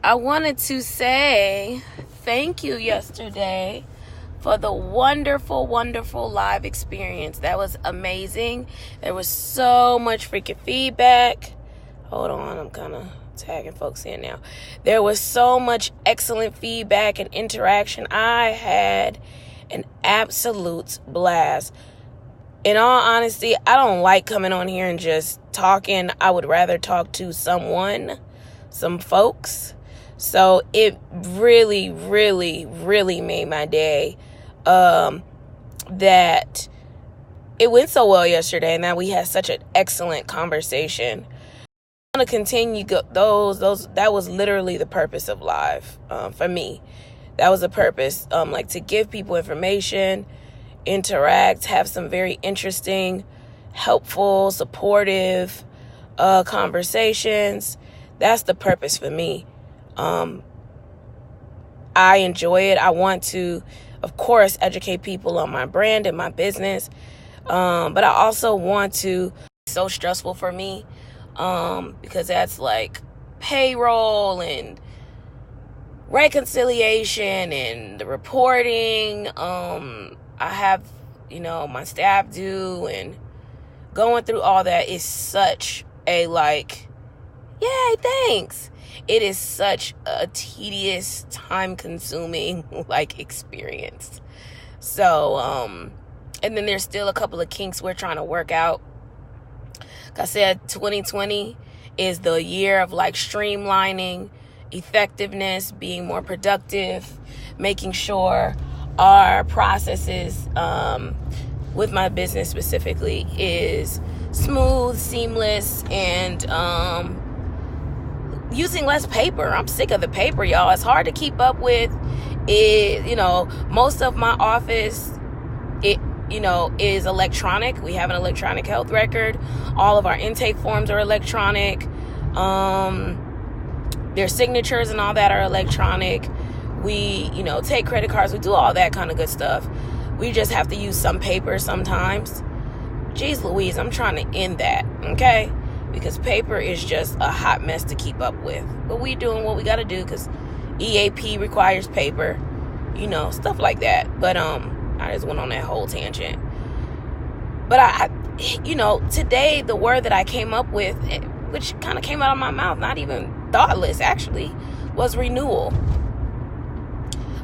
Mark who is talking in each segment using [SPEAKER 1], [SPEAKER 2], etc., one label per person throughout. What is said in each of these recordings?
[SPEAKER 1] I wanted to say thank you yesterday for the wonderful, wonderful live experience. That was amazing. There was so much freaking feedback. Hold on, I'm kind of tagging folks in now. There was so much excellent feedback and interaction. I had an absolute blast. In all honesty, I don't like coming on here and just talking. I would rather talk to some folks. So it really, really, really made my day that it went so well yesterday and that we had such an excellent conversation. I want to continue those. That was literally the purpose of live for me. That was the purpose, like to give people information, interact, have some very interesting, helpful, supportive conversations. That's the purpose for me. I enjoy it. I want to, of course, educate people on my brand and my business. But I also want to, it's so stressful for me, because that's like payroll and reconciliation and the reporting. I have, my staff do, and going through all that is such a yay, thanks. It is such a tedious, time-consuming, experience. So, and then there's still a couple of kinks we're trying to work out. Like I said, 2020 is the year of streamlining, effectiveness, being more productive, making sure our processes, with my business specifically, is smooth, seamless, and using less paper. I'm sick of the paper, y'all. It's hard to keep up with. Most of my office, is electronic. We have an electronic health record. All of our intake forms are electronic. Their signatures and all that are electronic. We, take credit cards. We do all that kind of good stuff. We just have to use some paper sometimes. Jeez Louise, I'm trying to end that, okay? Because paper is just a hot mess to keep up with. But we doing what we got to do because EAP requires paper, stuff like that. But I just went on that whole tangent. But I today the word that I came up with, which kind of came out of my mouth, not even thoughtless actually, was renewal.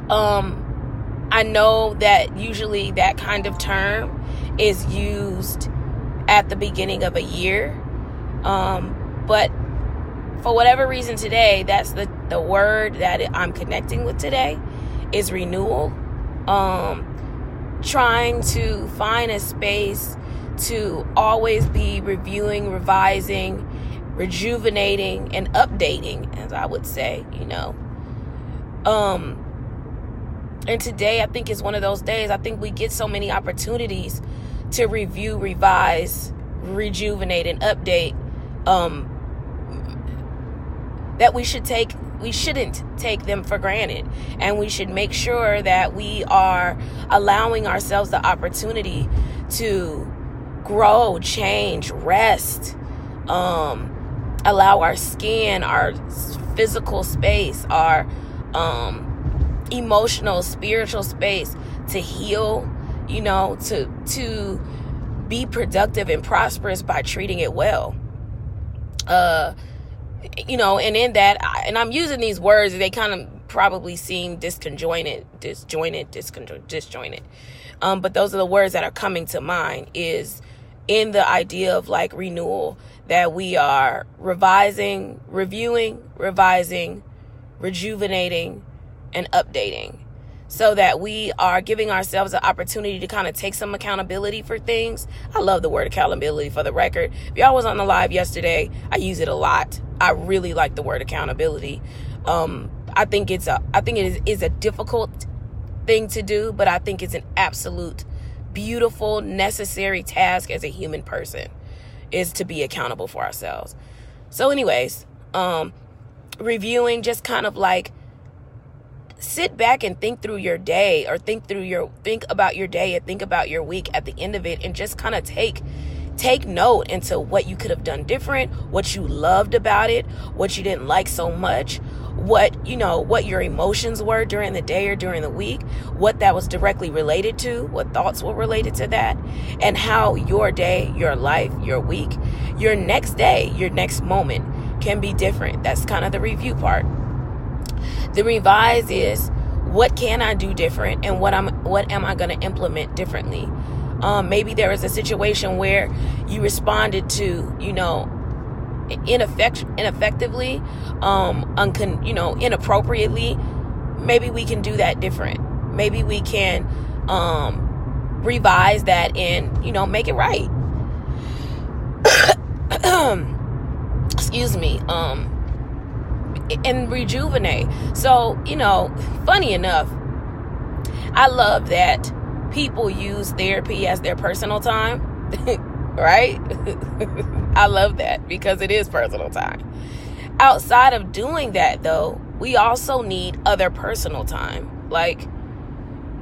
[SPEAKER 1] I know that usually that kind of term is used at the beginning of a year. But for whatever reason today, that's the word that I'm connecting with today is renewal. Trying to find a space to always be reviewing, revising, rejuvenating, and updating, as I would say, And today, I think, is one of those days. I think we get so many opportunities to review, revise, rejuvenate, and update, that we shouldn't take them for granted. And we should make sure that we are allowing ourselves the opportunity to grow, change, rest, allow our skin, our physical space, our emotional, spiritual space to heal, to be productive and prosperous by treating it well. And in that, and I'm using these words, they kind of probably seem disjointed. But those are the words that are coming to mind, is in the idea of renewal, that we are revising, reviewing, revising, rejuvenating, and updating, so that we are giving ourselves an opportunity to kind of take some accountability for things. I love the word accountability, for the record. If y'all was on the live yesterday, I use it a lot. I really like the word accountability. I think it is a difficult thing to do, but I think it's an absolute beautiful, necessary task as a human person, is to be accountable for ourselves. So anyways, reviewing, just kind of sit back and think through your day, or think about your day and think about your week at the end of it, and just kind of take take note into what you could have done different, what you loved about it, what you didn't like so much, what your emotions were during the day or during the week, what that was directly related to, what thoughts were related to that, and how your day, your life, your week, your next day, your next moment can be different. That's kind of the review part. The revise is, what can I do different, and what am I going to implement differently? Maybe there was a situation where you responded to, ineffectively, inappropriately. Maybe we can do that different. Maybe we can revise that and, make it right. Excuse me. And rejuvenate. So, funny enough, I love that people use therapy as their personal time, right? I love that because it is personal time. Outside of doing that, though, we also need other personal time. Like,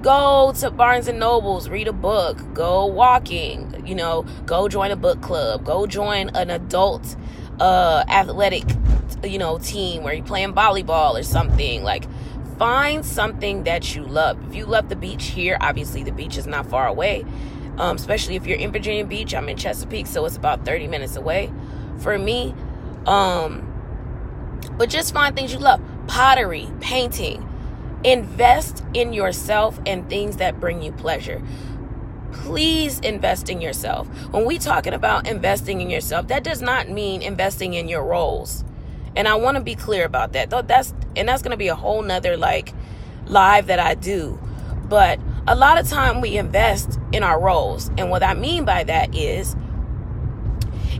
[SPEAKER 1] go to Barnes and Nobles, read a book, go walking, go join a book club, go join an adult athletic team where you're playing volleyball or something. Like, find something that you love. If you love the beach here, obviously the beach is not far away, especially if you're in Virginia Beach. I'm in Chesapeake, so it's about 30 minutes away for me. But just find things you love. Pottery, painting. Invest in yourself and things that bring you pleasure. Please invest in yourself. When we talking about investing in yourself, that does not mean investing in your roles. And I want to be clear about that. That's going to be a whole nother live that I do. But a lot of time we invest in our roles. And what I mean by that is,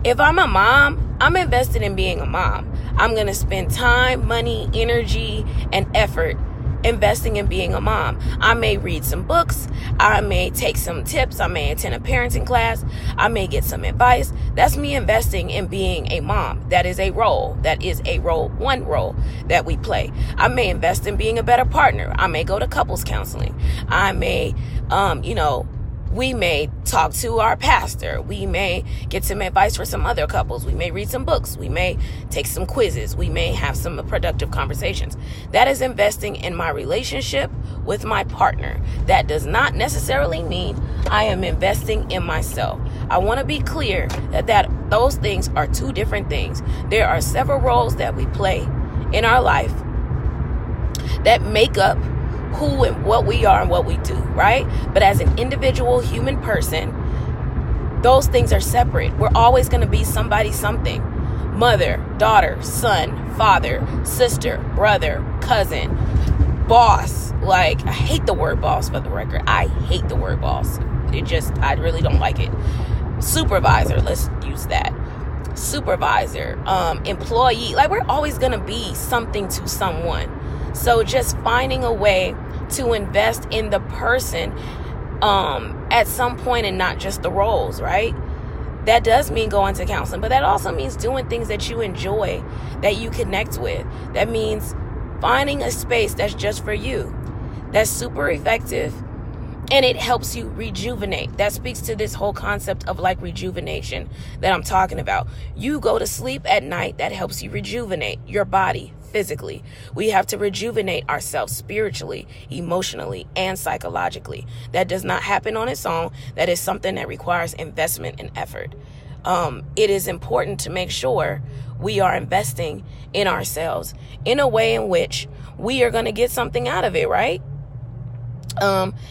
[SPEAKER 1] if I'm a mom, I'm invested in being a mom. I'm going to spend time, money, energy, and effort investing in being a mom. I may read some books. I may take some tips. I may attend a parenting class. I may get some advice. That's me investing in being a mom. That is a role. That is a role, one role that we play. I may invest in being a better partner. I may go to couples counseling. I may, we may talk to our pastor. We may get some advice for some other couples. We may read some books. We may take some quizzes. We may have some productive conversations. That is investing in my relationship with my partner. That does not necessarily mean I am investing in myself. I want to be clear that those things are two different things. There are several roles that we play in our life that make up who and what we are and what we do, right? But as an individual human person, those things are separate. We're always going to be somebody, something. Mother, daughter, son, father, sister, brother, cousin, boss. Like, I hate the word boss, for the record. I hate the word boss. I really don't like it. Supervisor, let's use that. Supervisor, employee. Like, we're always going to be something to someone. So just finding a way to invest in the person at some point and not just the roles, right? That does mean going to counseling, but that also means doing things that you enjoy, that you connect with. That means finding a space that's just for you. That's super effective, and it helps you rejuvenate. That speaks to this whole concept of rejuvenation that I'm talking about. You go to sleep at night, that helps you rejuvenate your body physically. We have to rejuvenate ourselves spiritually, emotionally, and psychologically. That does not happen on its own. That is something that requires investment and effort. It is important to make sure we are investing in ourselves in a way in which we are going to get something out of it, right?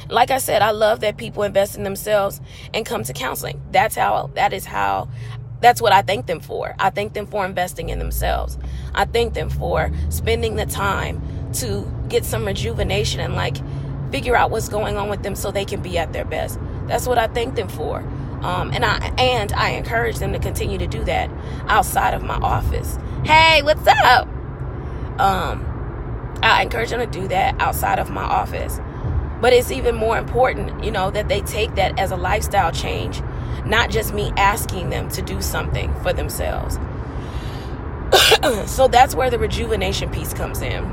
[SPEAKER 1] Like I said, I love that people invest in themselves and come to counseling. That's what I thank them for. I thank them for investing in themselves. I thank them for spending the time to get some rejuvenation and figure out what's going on with them so they can be at their best. That's what I thank them for. And I encourage them to continue to do that outside of my office. Hey, what's up? I encourage them to do that outside of my office. But it's even more important, that they take that as a lifestyle change, not just me asking them to do something for themselves. So that's where the rejuvenation piece comes in.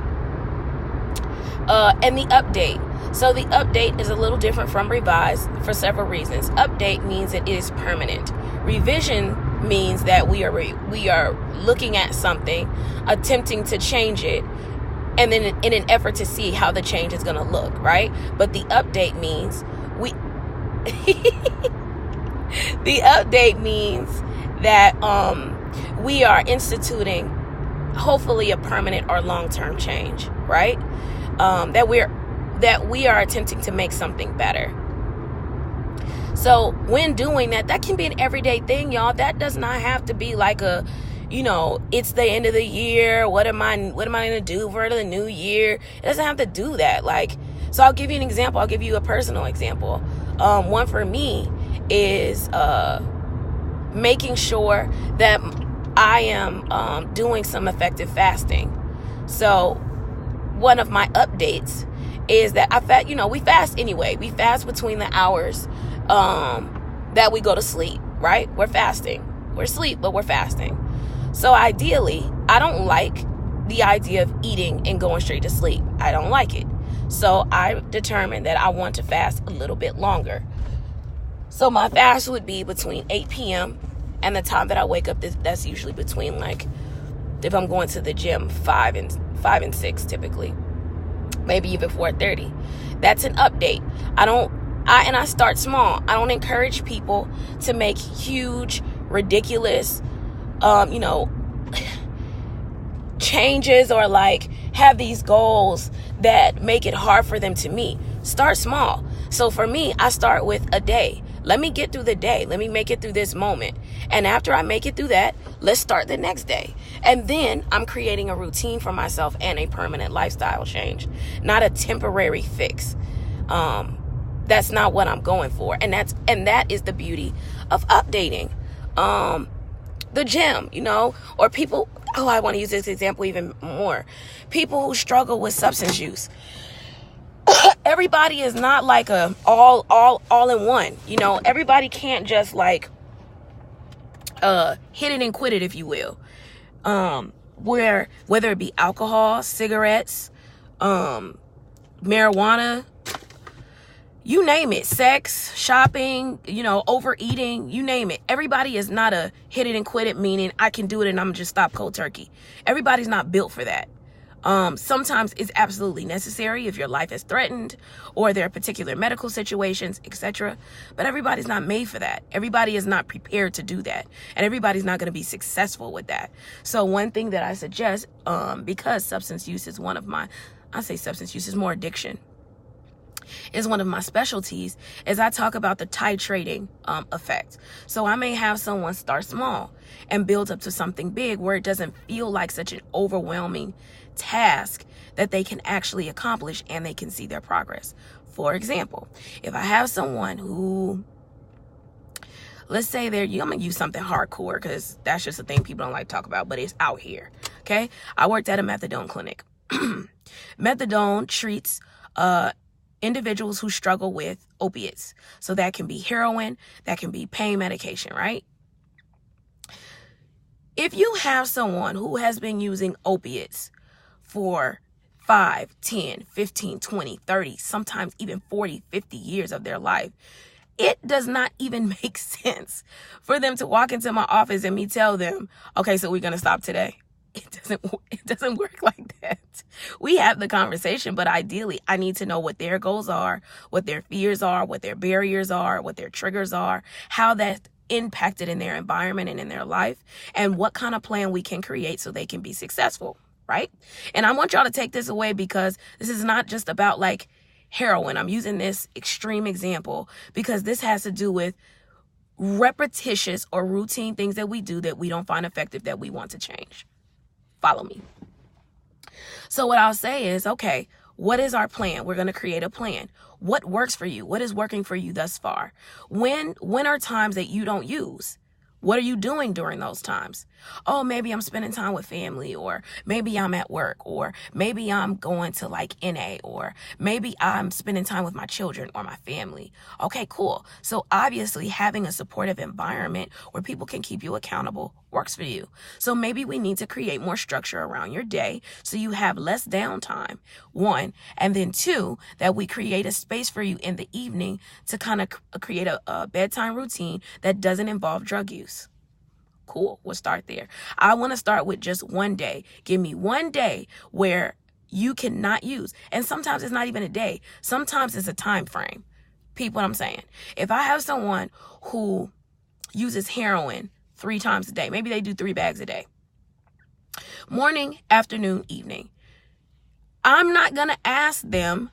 [SPEAKER 1] And the update. So the update is a little different from revise for several reasons. Update means it is permanent. Revision means that we are looking at something, attempting to change it, and then in an effort to see how the change is going to look, right? But the update means the update means that we are instituting hopefully a permanent or long-term change, right? That we are attempting to make something better. So when doing that, that can be an everyday thing, y'all. That does not have to be like a, it's the end of the year. What am I going to do for the new year? It doesn't have to do that. So I'll give you an example. I'll give you a personal example. One for me is making sure that I am doing some effective fasting. So one of my updates is that we fast anyway. We fast between the hours that we go to sleep, right? We're fasting. We're asleep, but we're fasting. So ideally, I don't like the idea of eating and going straight to sleep. I don't like it. So I determined that I want to fast a little bit longer. So my fast would be between 8 p.m. and the time that I wake up. That's usually between, if I'm going to the gym, 5 and 6 typically, maybe even 4:30. That's an update. I start small. I don't encourage people to make huge, ridiculous, changes or have these goals that make it hard for them to meet. Start small. So for me, I start with a day. Let me get through the day. Let me make it through this moment. And after I make it through that, let's start the next day. And then I'm creating a routine for myself and a permanent lifestyle change, not a temporary fix. That's not what I'm going for. And that is the beauty of updating. The gym, or people, I want to use this example even more. People who struggle with substance use. Everybody is not like a all in one. Everybody can't just hit it and quit it, if you will. Whether it be alcohol, cigarettes, marijuana, you name it, sex, shopping, overeating, you name it. Everybody is not a hit it and quit it, meaning I can do it and I'm just stop cold turkey. Everybody's not built for that. Sometimes it's absolutely necessary if your life is threatened or there are particular medical situations, etc. But everybody's not made for that. Everybody is not prepared to do that. And everybody's not going to be successful with that. So one thing that I suggest, because substance use is more addiction, is one of my specialties, is I talk about the titrating effect. So I may have someone start small and build up to something big where it doesn't feel like such an overwhelming task that they can actually accomplish and they can see their progress. For example, if I have someone who, let's say I'm going to use something hardcore because that's just a thing people don't like to talk about, but it's out here. Okay. I worked at a methadone clinic. Methadone treats individuals who struggle with opiates. So that can be heroin, that can be pain medication, right? If you have someone who has been using opiates for 5, 10, 15, 20, 30, sometimes even 40, 50 years of their life, it does not even make sense for them to walk into my office and me tell them, okay, so we're going to stop today. It doesn't work like that. We have the conversation, but ideally I need to know what their goals are, what their fears are, what their barriers are, what their triggers are, how that impacted in their environment and in their life, and what kind of plan we can create so they can be successful, right? And I want y'all to take this away because this is not just about heroin. I'm using this extreme example because this has to do with repetitious or routine things that we do that we don't find effective that we want to change. Follow me. So what I'll say is, okay, what is our plan? We're going to create a plan. What works for you? What is working for you thus far? When are times that you don't use? What are you doing during those times? Oh, maybe I'm spending time with family, or maybe I'm at work, or maybe I'm going to like NA, or maybe I'm spending time with my children or my family. Okay, cool. So obviously having a supportive environment where people can keep you accountable works for you. So maybe we need to create more structure around your day so you have less downtime, one, and then two, that we create a space for you in the evening to kind of create a bedtime routine that doesn't involve drug use. Cool. We'll start there. I want to start with just one day. Give me one day where you cannot use. And sometimes it's not even a day. Sometimes it's a time frame. Peep what I'm saying. If I have someone who uses heroin 3 times a day, maybe they do 3 bags a day, morning, afternoon, evening, I'm not going to ask them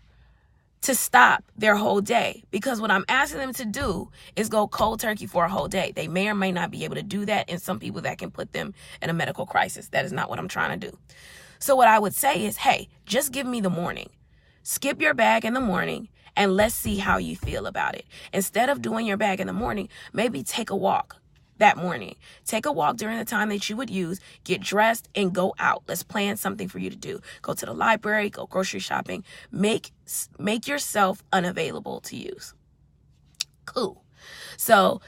[SPEAKER 1] to stop their whole day, because what I'm asking them to do is go cold turkey for a whole day. They may or may not be able to do that, and some people that can put them in a medical crisis. That is not what I'm trying to do. So what I would say is, hey, just give me the morning. Skip your bag in the morning and let's see how you feel about it. Instead of doing your bag in the morning, maybe take a walk that morning. Take a walk during the time that you would use, get dressed, and go out. Let's plan something for you to do. Go to the library, go grocery shopping. Make yourself unavailable to use. Cool. So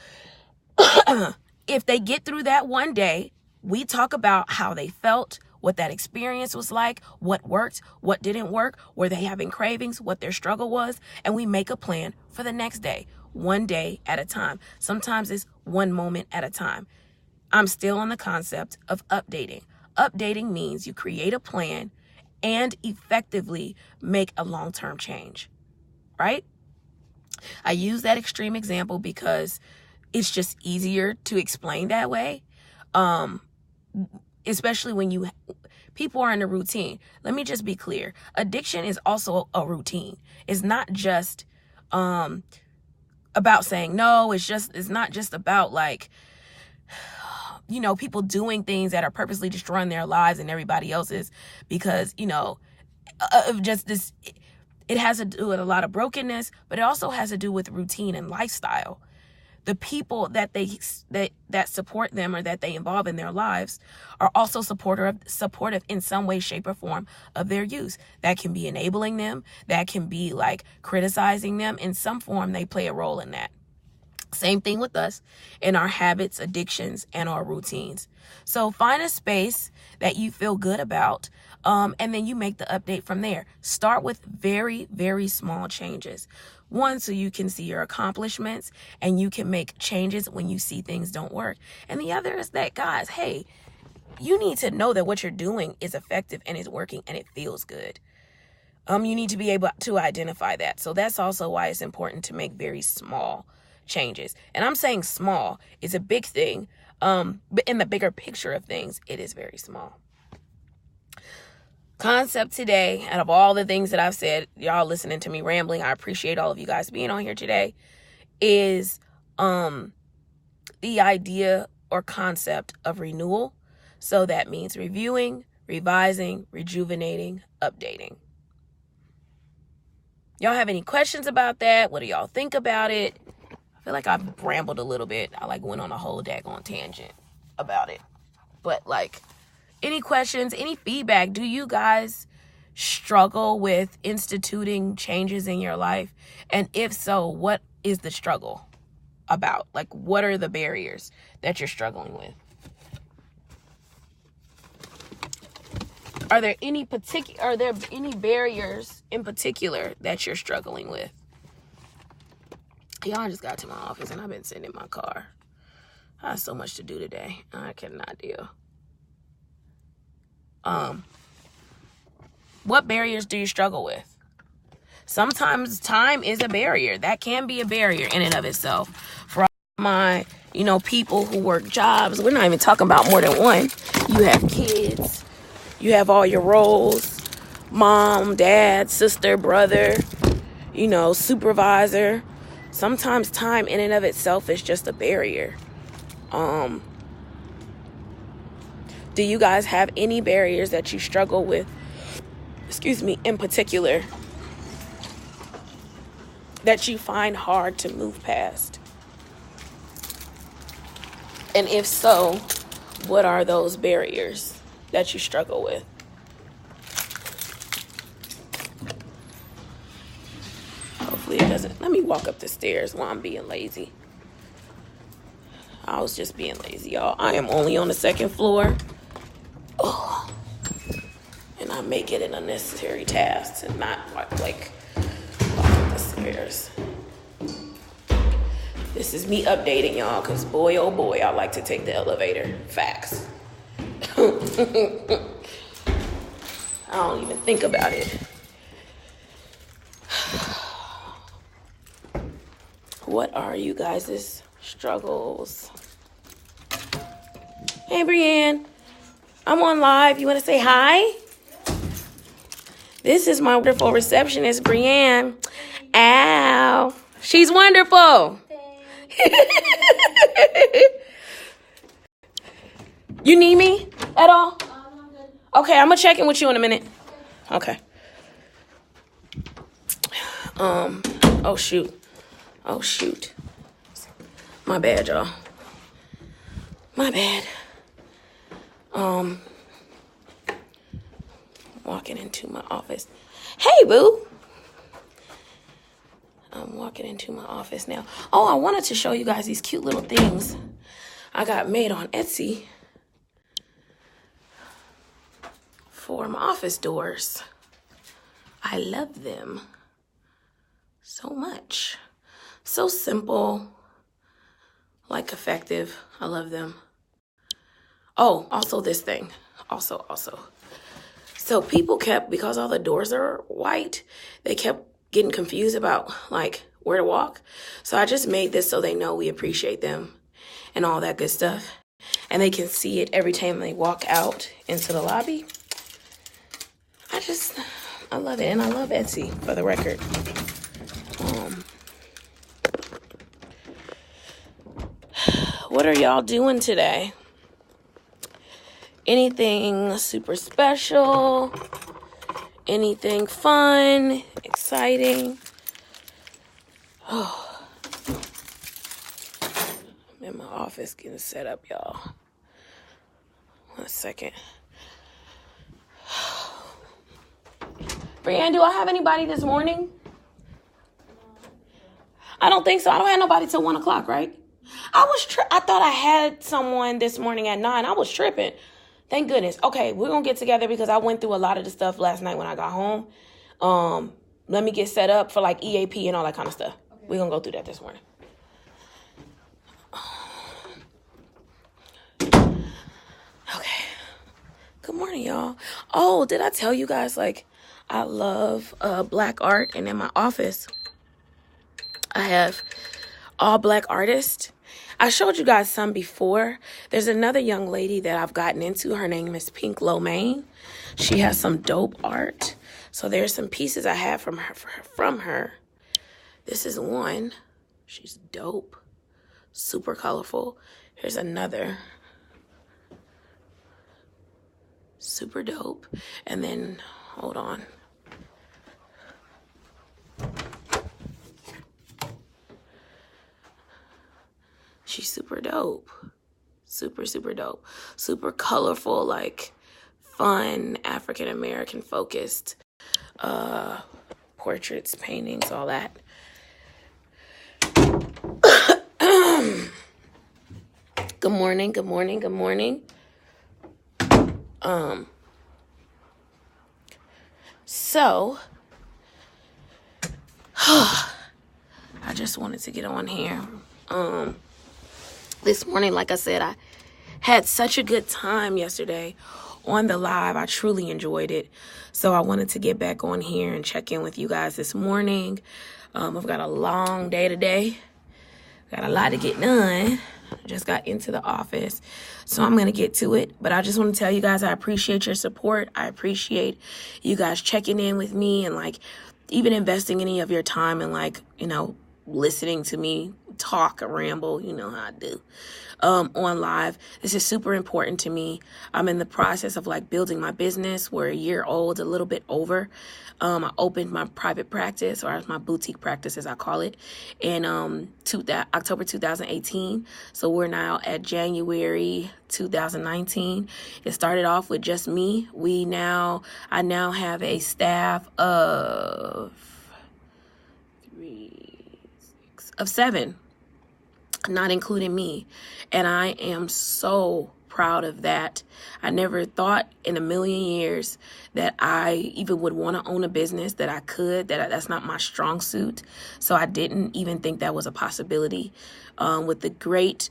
[SPEAKER 1] if they get through that one day, we talk about how they felt, what that experience was like, what worked, what didn't work, were they having cravings, what their struggle was, and we make a plan for the next day. One day at a time. Sometimes it's one moment at a time. I'm still on the concept of updating. Updating means you create a plan and effectively make a long-term change, right? I use that extreme example because it's just easier to explain that way, especially when people are in a routine. Let me just be clear. Addiction is also a routine. It's not just about saying no. It's not just about like, people doing things that are purposely destroying their lives and everybody else's because, of just this. It has to do with a lot of brokenness, but it also has to do with routine and lifestyle. The people that support them or that they involve in their lives are also supportive in some way, shape, or form of their use. That can be enabling them. That can be like criticizing them. In some form, they play a role in that. Same thing with us in our habits, addictions, and our routines. So find a space that you feel good about, and then you make the update from there. Start with very, very small changes. One, so you can see your accomplishments and you can make changes when you see things don't work. And the other is that, guys, hey, you need to know that what you're doing is effective and is working and it feels good. You need to be able to identify that. So that's also why it's important to make very small changes. And I'm saying small is a big thing, but in the bigger picture of things, it is very small. Concept today, out of all the things that I've said, y'all listening to me rambling, I appreciate all of you guys being on here today, is the idea or concept of renewal. So that means reviewing, revising, rejuvenating, updating. Y'all have any questions about that? What do y'all think about it? I feel like I've rambled a little bit. I went on a whole daggone tangent about it. But any questions, any feedback? Do you guys struggle with instituting changes in your life? And if so, what is the struggle about? What are the barriers that you're struggling with? Are there any barriers in particular that you're struggling with? Y'all, just got to my office and I've been sitting in my car. I have so much to do today. I cannot deal. What barriers do you struggle with? Sometimes time is a barrier. That can be a barrier in and of itself. For all my, people who work jobs, we're not even talking about more than one. You have kids. You have all your roles. Mom, dad, sister, brother, supervisor. Sometimes time in and of itself is just a barrier. Do you guys have any barriers that you struggle with, in particular, that you find hard to move past? And if so, what are those barriers that you struggle with? Hopefully it doesn't. Let me walk up the stairs while I'm being lazy. I was just being lazy, y'all. I am only on the second floor. Oh. And I make it an unnecessary task to not walk up the stairs. This is me updating y'all, because boy, oh boy, I like to take the elevator. Facts. I don't even think about it. What are you guys' struggles? Hey, Brienne. I'm on live. You want to say hi? This is my wonderful receptionist, Brienne. Ow. She's wonderful. You need me at all? Okay, I'm going to check in with you in a minute. Okay. Oh, shoot. My bad, y'all. My bad. Walking into my office. Hey, boo. I'm walking into my office now. Oh, I wanted to show you guys these cute little things I got made on Etsy for my office doors. I love them so much. So simple, like effective. I love them. Oh, also this thing. Also. So people kept, because all the doors are white, they kept getting confused about like where to walk. So I just made this so they know we appreciate them and all that good stuff. And they can see it every time they walk out into the lobby. I love it. And I love Etsy, for the record. What are y'all doing today? Anything super special? Anything fun? Exciting? Oh. I'm in my office getting set up, y'all. 1 second. Brianne, do I have anybody this morning? I don't think so. I don't have nobody till 1 o'clock, right? I thought I had someone this morning at 9. I was tripping. Thank goodness. Okay, we're going to get together because I went through a lot of the stuff last night when I got home. Let me get set up for like EAP and all that kind of stuff. Okay. We're going to go through that this morning. Okay. Good morning, y'all. Oh, did I tell you guys, like, I love black art, and in my office, I have all black artists. I showed you guys some before. There's another young lady that I've gotten into. Her name is Pink Lomaine. She has some dope art. So there's some pieces I have from her. This is one. She's dope. Super colorful. Here's another. Super dope. And then, hold on. She's super dope. Super dope. Super colorful, like fun, African-American focused portraits, paintings, all that. Good morning. So, I just wanted to get on here. This morning, like I said, I had such a good time yesterday on the live. I truly enjoyed it. So I wanted to get back on here and check in with you guys this morning. I've got a long day today. Got a lot to get done. Just got into the office. So I'm going to get to it. But I just want to tell you guys I appreciate your support. I appreciate you guys checking in with me and like even investing any of your time and like, you know, listening to me talk or ramble, you know how I do, on live. This is super important to me. I'm in the process of like building my business. We're a year old, a little bit over. I opened my private practice, or my boutique practice as I call it, in October 2018. So we're now at January 2019. It started off with just me. I now have a staff of 7, not including me. And I am so proud of that. I never thought in a million years that I even would want to own a business, that I could, that's not my strong suit. So I didn't even think that was a possibility. With the great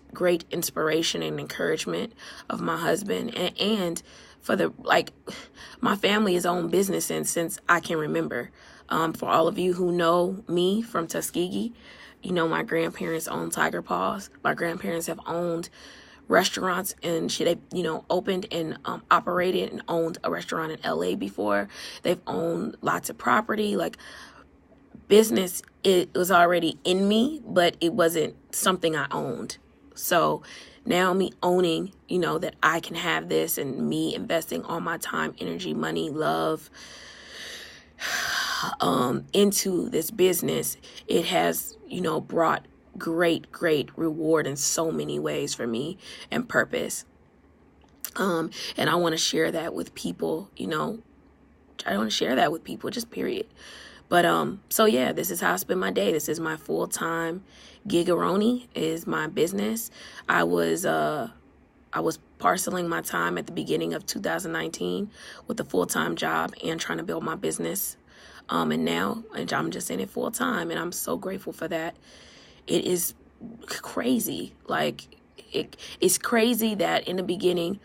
[SPEAKER 1] inspiration and encouragement of my husband, and for my family has owned business since I can remember. For all of you who know me from Tuskegee, you know my grandparents owned Tiger Paws. My grandparents have owned restaurants, and they opened and operated and owned a restaurant in LA before. They've owned lots of property. Like, business, it was already in me, but it wasn't something I owned. So now me owning, that I can have this, and me investing all my time, energy, money, love into this business, it has, brought great reward in so many ways for me and purpose. And I want to share that with people, I want to share that with people, just period. But, so yeah, this is how I spend my day. This is my full-time gigaroni, is my business. I was parceling my time at the beginning of 2019 with a full-time job and trying to build my business. And now I'm just in it full-time, and I'm so grateful for that. It is crazy. Like, it's crazy that in the beginning,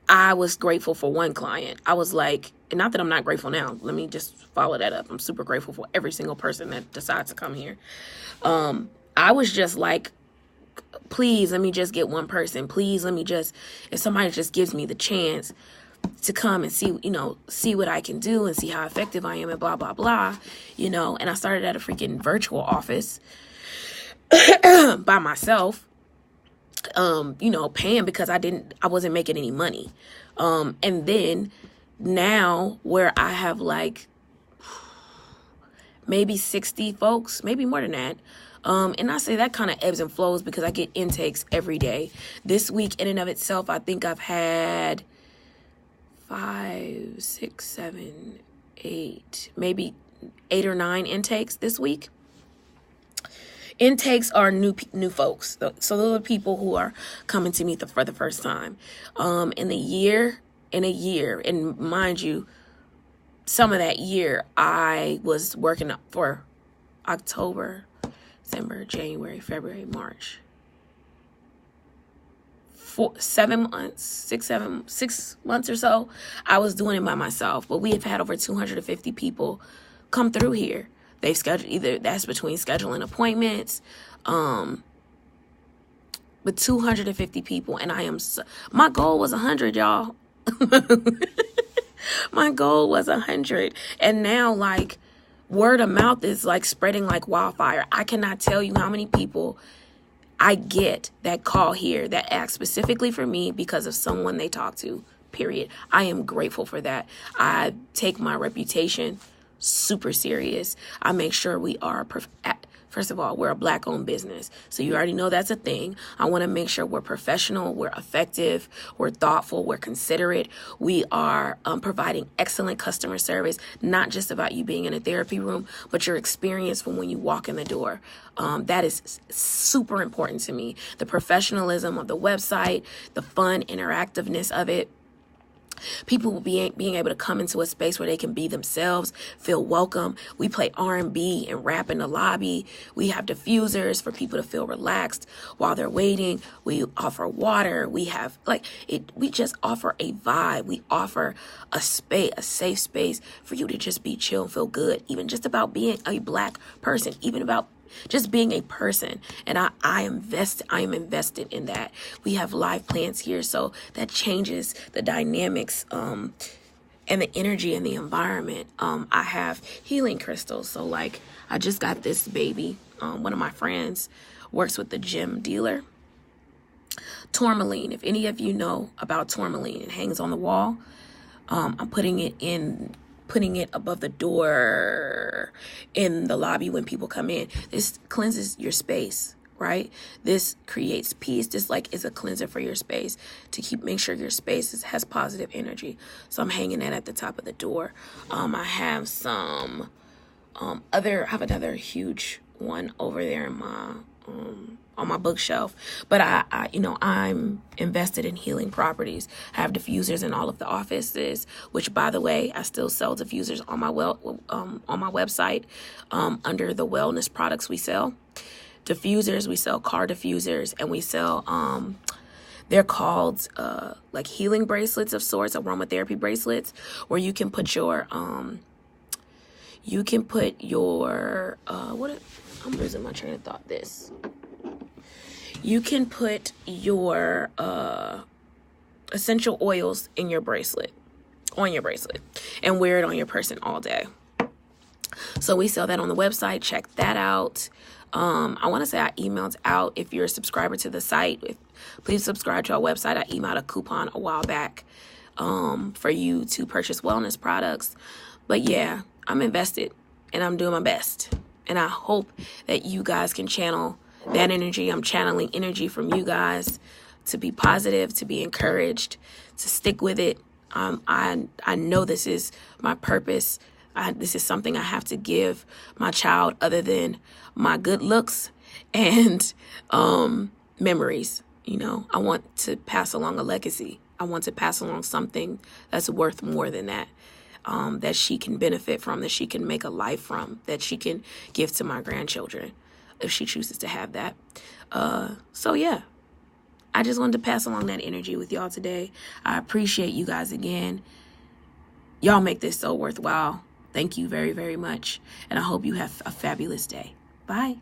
[SPEAKER 1] I was grateful for one client. I was like, and not that I'm not grateful now. Let me just follow that up. I'm super grateful for every single person that decides to come here. I was just like, please, let me just get one person. Please, if somebody just gives me the chance to come and see what I can do and see how effective I am and blah, blah, blah, and I started at a freaking virtual office by myself, paying because I wasn't making any money. And then now where I have like maybe 60 folks, maybe more than that. And I say that kind of ebbs and flows because I get intakes every day. This week in and of itself, I think I've had 5, 6, 7, 8, maybe 8 or 9 intakes this week. Intakes are new folks. So those are people who are coming to me for the first time. In a year, and mind you, some of that year I was working for October, December, January, February, March. 7 months, 6 months or so, I was doing it by myself. But we have had over 250 people come through here. They've scheduled, either that's between scheduling appointments, but 250 people. And my goal was 100, y'all. My goal was 100. And now, like, word of mouth is like spreading like wildfire. I cannot tell you how many people I get that call here that ask specifically for me because of someone they talk to, period. I am grateful for that. I take my reputation super serious. I make sure we are, first of all, we're a Black-owned business. So you already know that's a thing. I want to make sure we're professional, we're effective, we're thoughtful, we're considerate. We are providing excellent customer service, not just about you being in a therapy room, but your experience from when you walk in the door. That is super important to me. The professionalism of the website, the fun interactiveness of it. People being able to come into a space where they can be themselves, feel welcome. We play R&B and rap in the lobby. We have diffusers for people to feel relaxed while they're waiting. We offer water. We have we just offer a vibe. We offer a safe space for you to just be chill and feel good, even just about being a Black person, even about just being a person. And I am invested in that. We have live plants here, so that changes the dynamics and the energy in the environment. I have healing crystals. So like I just got this baby. One of my friends works with the gem dealer. Tourmaline, if any of you know about tourmaline, it hangs on the wall. I'm putting it above the door in the lobby when people come in. This cleanses your space, right? This creates peace. This like is a cleanser for your space to make sure your space has positive energy. So I'm hanging that at the top of the door. I have some I have another huge one over there in my on my bookshelf, but I'm invested in healing properties. I have diffusers in all of the offices, which, by the way, I still sell diffusers on my website under the wellness products we sell. Diffusers, we sell car diffusers, and we sell they're called like healing bracelets of sorts, aromatherapy bracelets, where you can put your I'm losing my train of thought. You can put your essential oils on your bracelet, and wear it on your person all day. So we sell that on the website. Check that out. I want to say I emailed out, if you're a subscriber to the site, please subscribe to our website. I emailed a coupon a while back for you to purchase wellness products. But yeah, I'm invested and I'm doing my best. And I hope that you guys can channel that energy. I'm channeling energy from you guys to be positive, to be encouraged, to stick with it. I know this is my purpose. This is something I have to give my child other than my good looks and memories. I want to pass along a legacy. I want to pass along something that's worth more than that. That she can benefit from, that she can make a life from, that she can give to my grandchildren if she chooses to have that. So yeah, I just wanted to pass along that energy with y'all today. I appreciate you guys again. Y'all make this so worthwhile. Thank you very, very much. And I hope you have a fabulous day. Bye.